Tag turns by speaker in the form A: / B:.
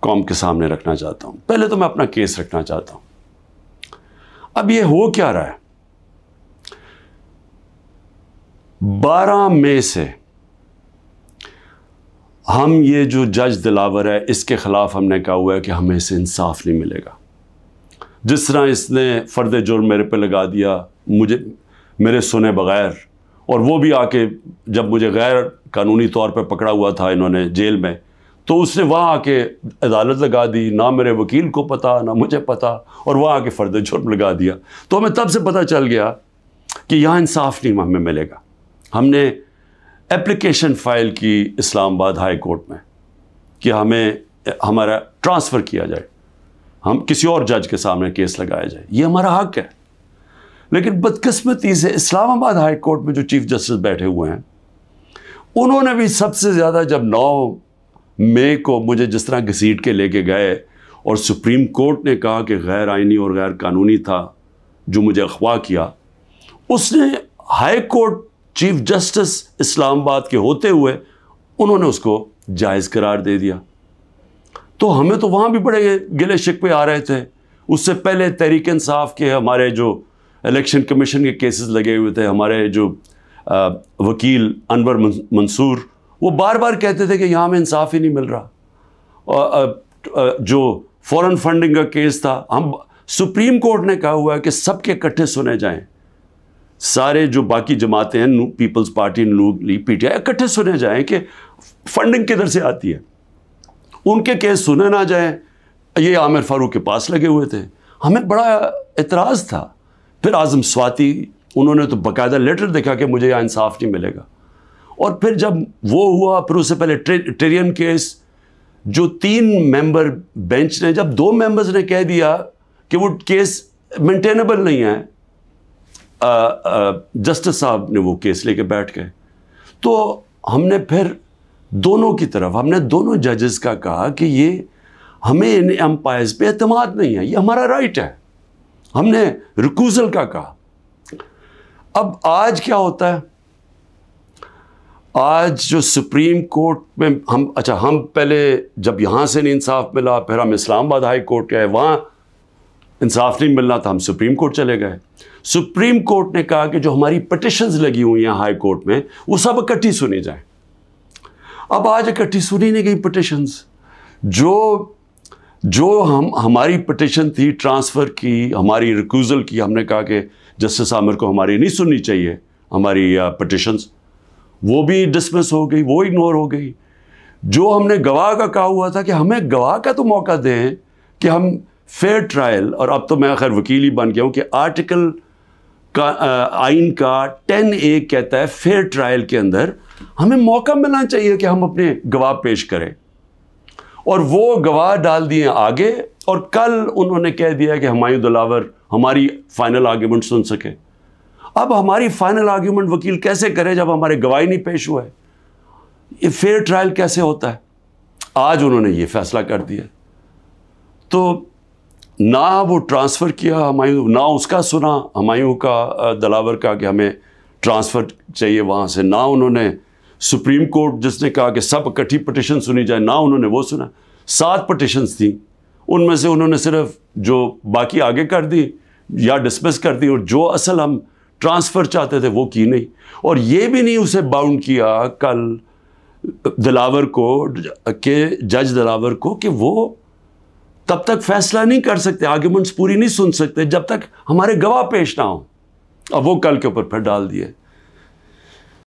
A: قوم کے سامنے رکھنا چاہتا ہوں. پہلے تو میں اپنا کیس رکھنا چاہتا ہوں. اب یہ ہو کیا رہا ہے؟ 12 مئی سے ہم یہ جو جج دلاور ہے اس کے خلاف ہم نے کہا ہوا ہے کہ ہمیں اسے انصاف نہیں ملے گا. جس طرح اس نے فرد جرم میرے پہ لگا دیا مجھے میرے سنے بغیر, اور وہ بھی آ کے جب مجھے غیر قانونی طور پہ پکڑا ہوا تھا انہوں نے جیل میں, تو اس نے وہاں آ کے عدالت لگا دی, نہ میرے وکیل کو پتا نہ مجھے پتا, اور وہاں آ کے فرد جرم لگا دیا. تو ہمیں تب سے پتہ چل گیا کہ یہاں انصاف نہیں ہمیں ملے گا. ہم نے اپلیکیشن فائل کی اسلام آباد ہائی کورٹ میں کہ ہمیں ہمارا ٹرانسفر کیا جائے, ہم کسی اور جج کے سامنے کیس لگایا جائے, یہ ہمارا حق ہے. لیکن بدقسمتی سے اسلام آباد ہائی کورٹ میں جو چیف جسٹس بیٹھے ہوئے ہیں انہوں نے بھی سب سے زیادہ, جب 9 مئی کو مجھے جس طرح گھسیٹ کے لے کے گئے اور سپریم کورٹ نے کہا کہ غیر آئینی اور غیر قانونی تھا جو مجھے اغوا کیا, اس نے ہائی کورٹ چیف جسٹس اسلام آباد کے ہوتے ہوئے انہوں نے اس کو جائز قرار دے دیا. تو ہمیں تو وہاں بھی بڑے گلے شکوے آ رہے تھے. اس سے پہلے تحریک انصاف کے ہمارے جو الیکشن کمیشن کے کیسز لگے ہوئے تھے, ہمارے جو وکیل انور منصور وہ بار بار کہتے تھے کہ یہاں ہمیں انصاف ہی نہیں مل رہا. جو فورن فنڈنگ کا کیس تھا, ہم سپریم کورٹ نے کہا ہوا ہے کہ سب کے اکٹھے سنے جائیں, سارے جو باقی جماعتیں ہیں Peoples Party, Noon League, P T I, اکٹھے سنے جائیں کہ فنڈنگ کدھر سے آتی ہے, ان کے کیس سنے نہ جائیں. یہ عامر فاروق کے پاس لگے ہوئے تھے, ہمیں بڑا اعتراض تھا. پھر اعظم سواتی انہوں نے تو باقاعدہ لیٹر دیکھا کہ مجھے یہاں انصاف نہیں ملے گا. اور پھر جب وہ ہوا, پھر اس سے پہلے ٹیرین کیس جو 3 ممبر بینچ نے, جب 2 ممبرز نے کہہ دیا کہ وہ کیس مینٹینیبل نہیں ہے, جسٹس صاحب نے وہ کیس لے کے بیٹھ گئے. تو ہم نے پھر دونوں کی طرف, ہم نے دونوں ججز کا کہا کہ یہ ہمیں ان امپائرز پہ اعتماد نہیں ہے, یہ ہمارا رائٹ ہے. ہم نے ریکوزل کا کہا. اب آج کیا ہوتا ہے, آج جو سپریم کورٹ میں ہم پہلے جب یہاں سے نہیں انصاف ملا, پھر ہم اسلام آباد ہائی کورٹ گئے, وہاں انصاف نہیں ملنا تھا, ہم سپریم کورٹ چلے گئے. سپریم کورٹ نے کہا کہ جو ہماری پٹیشنز لگی ہوئی ہیں ہائی کورٹ میں وہ سب اکٹھی سنی جائیں. اب آج اکٹھی سنی نہیں گئی پٹیشنز. جو ہماری پٹیشن تھی ٹرانسفر کی, ہماری ریکوزل کی, ہم نے کہا کہ جسٹس عامر کو ہماری نہیں سننی چاہیے ہماری پٹیشنز, وہ بھی ڈسمس ہو گئی, وہ اگنور ہو گئی. جو ہم نے گواہ کا کہا ہوا تھا کہ ہمیں گواہ کا تو موقع دیں کہ ہم فیئر ٹرائل, اور اب تو میں خیر وکیل ہی بن گیا ہوں کہ آرٹیکل کا آئین کا 10A کہتا ہے فیئر ٹرائل کے اندر ہمیں موقع ملنا چاہیے کہ ہم اپنے گواہ پیش کریں. اور وہ گواہ ڈال دیے آگے, اور کل انہوں نے کہہ دیا کہ ہمایوں دلاور ہماری فائنل آرگیومنٹ سن سکے. اب ہماری فائنل آرگیومنٹ وکیل کیسے کرے جب ہمارے گواہی نہیں پیش ہوا ہے؟ یہ فیئر ٹرائل کیسے ہوتا ہے؟ آج انہوں نے یہ فیصلہ کر دیا. تو نہ وہ ٹرانسفر کیا ہمایوں, نہ اس کا سنا ہمایوں کا دلاور کا کہ ہمیں ٹرانسفر چاہیے وہاں سے, نہ انہوں نے سپریم کورٹ جس نے کہا کہ سب اکٹھی پٹیشن سنی جائے, نہ انہوں نے وہ سنا. 7 پٹیشنز تھیں, ان میں سے انہوں نے صرف جو باقی آگے کر دی یا ڈسمس کر دی, اور جو اصل ہم ٹرانسفر چاہتے تھے وہ کی نہیں. اور یہ بھی نہیں اسے باؤنڈ کیا کل دلاور کو, کہ جج دلاور کو, کہ وہ تب تک فیصلہ نہیں کر سکتے, آرگیومنٹس پوری نہیں سن سکتے جب تک ہمارے گواہ پیش نہ ہوں. اب وہ کل کے اوپر پھر ڈال دیے.